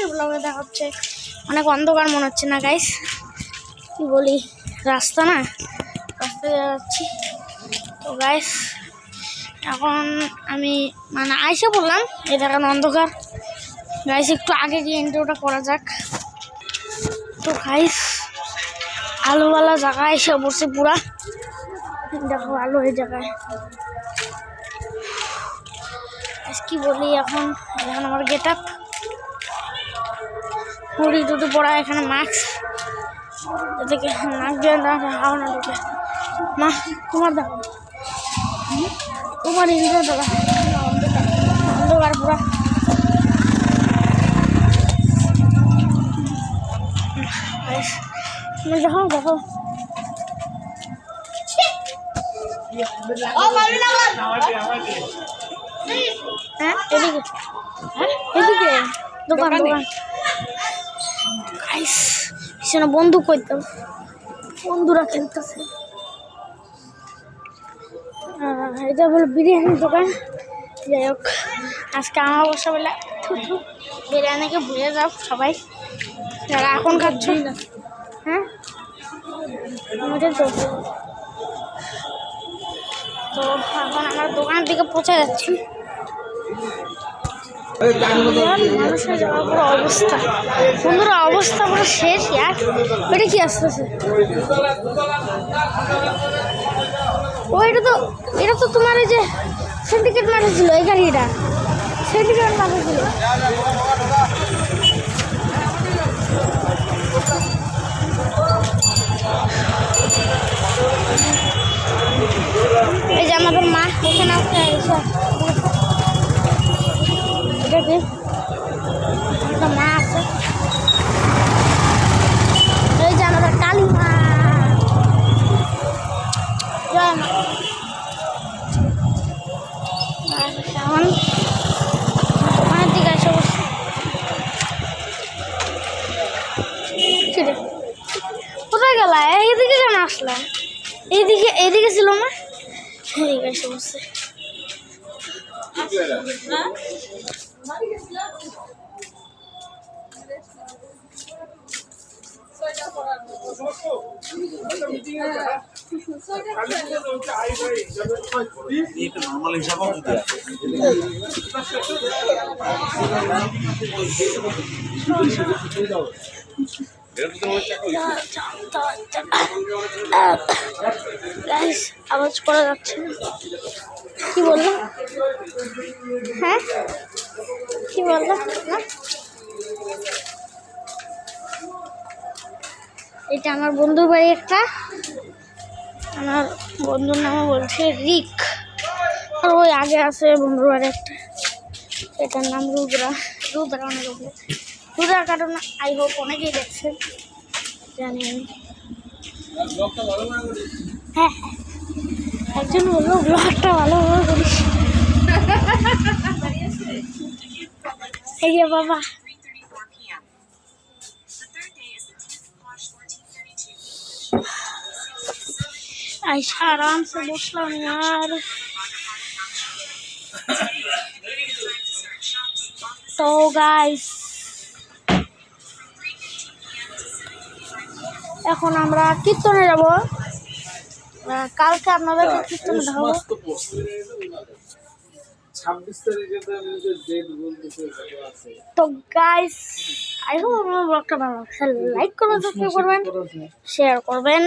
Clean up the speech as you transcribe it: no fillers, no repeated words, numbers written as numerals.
পরবর্তী ব্লগে দেখা হচ্ছে। অনেক অন্ধকার মনে হচ্ছে না গাইস, কি বলি, রাস্তা না, রাস্তায় যাচ্ছি তো গাইস। এখন আমি মানে আইসা বললাম এই দেখেন অন্ধকার গাইস, একটু আগে গিয়ে ইন্টারভিউটা করা যাক। তো গাইস আলোওয়ালা জায়গায় এসে বসে পুরা, দেখো আলো এই জায়গায়। কি বলি, এখন এখন আমার গেট আপ, হুড়ি টুটি পড়া, এখানে মাস্ক, এদিকে নাক দিয়ে হাওয়া না ঢুকে। মা তোমার দেখো, তোমার ইন্দ্র দাদা অন্ধকার পুরা। দেখো দেখো হ্যাঁ এদিকে, হ্যাঁ এদিকে দোকান দোকান গাইস। পিছনে বন্দুক করতাম, বন্ধুরা খেলতেছে। এটা হলো বিরিয়ানির দোকান। যাই হোক, আজকে আমার বসা বেলা বিরিয়ানিকে ভুলে যাও সবাই যারা এখন খাচ্ছ। হ্যাঁ আমাদের তো এখন আমরা দোকানের দিকে পৌঁছে যাচ্ছি। মানুষের যাওয়ার পুরো অবস্থা, বন্ধুরা অবস্থা পুরো শেষ। ইয়ার এটা কি আসতেছে? ও এটা তো তোমার এই যে সিন্ডিকেট মাঠে ছিল, এই গাড়িটা সিন্ডিকেট মাঠে ছিল। এই যে আমাদের মা ওখানে এসে, এটা কি একটা মা আছে, এই যে আমাদের কালী মা। জয় মা। এখন দোকানের দিকে এসে বসছি। কোথায় গেল? এইদিকে কেন আসলাম? এইদিকে ছিল না, এদিকে এসে বসছে। আওয়াজ করা যাচ্ছে না, কি বললো? হ্যাঁ কি বললো? এটা আমার বন্ধুর বাড়ি একটা, আমার বন্ধুর নামে বলছে রিক, আর ওই আগে আছে বন্ধুর বাড়ি একটা, এটার নাম রুদ্রা। অনেক রুদ্রার কারণ আই হোপ অনেকেই দেখছেন, জানি আমি। হ্যাঁ একজন বলবো ব্লগটা ভালোভাবে করিস। এই যে বাবা আইসা आराम से বসলাম यार। তো গাইস এখন আমরা কীর্তনে যাব, কালকে আপনাদেরকে কীর্তনে দেখাবো। 26 তারিখে তো গাইস আই হোপ আমার ব্লগটা ভালো লাগছে। লাইক করবেন, সাবস্ক্রাইব করবেন, শেয়ার করবেন।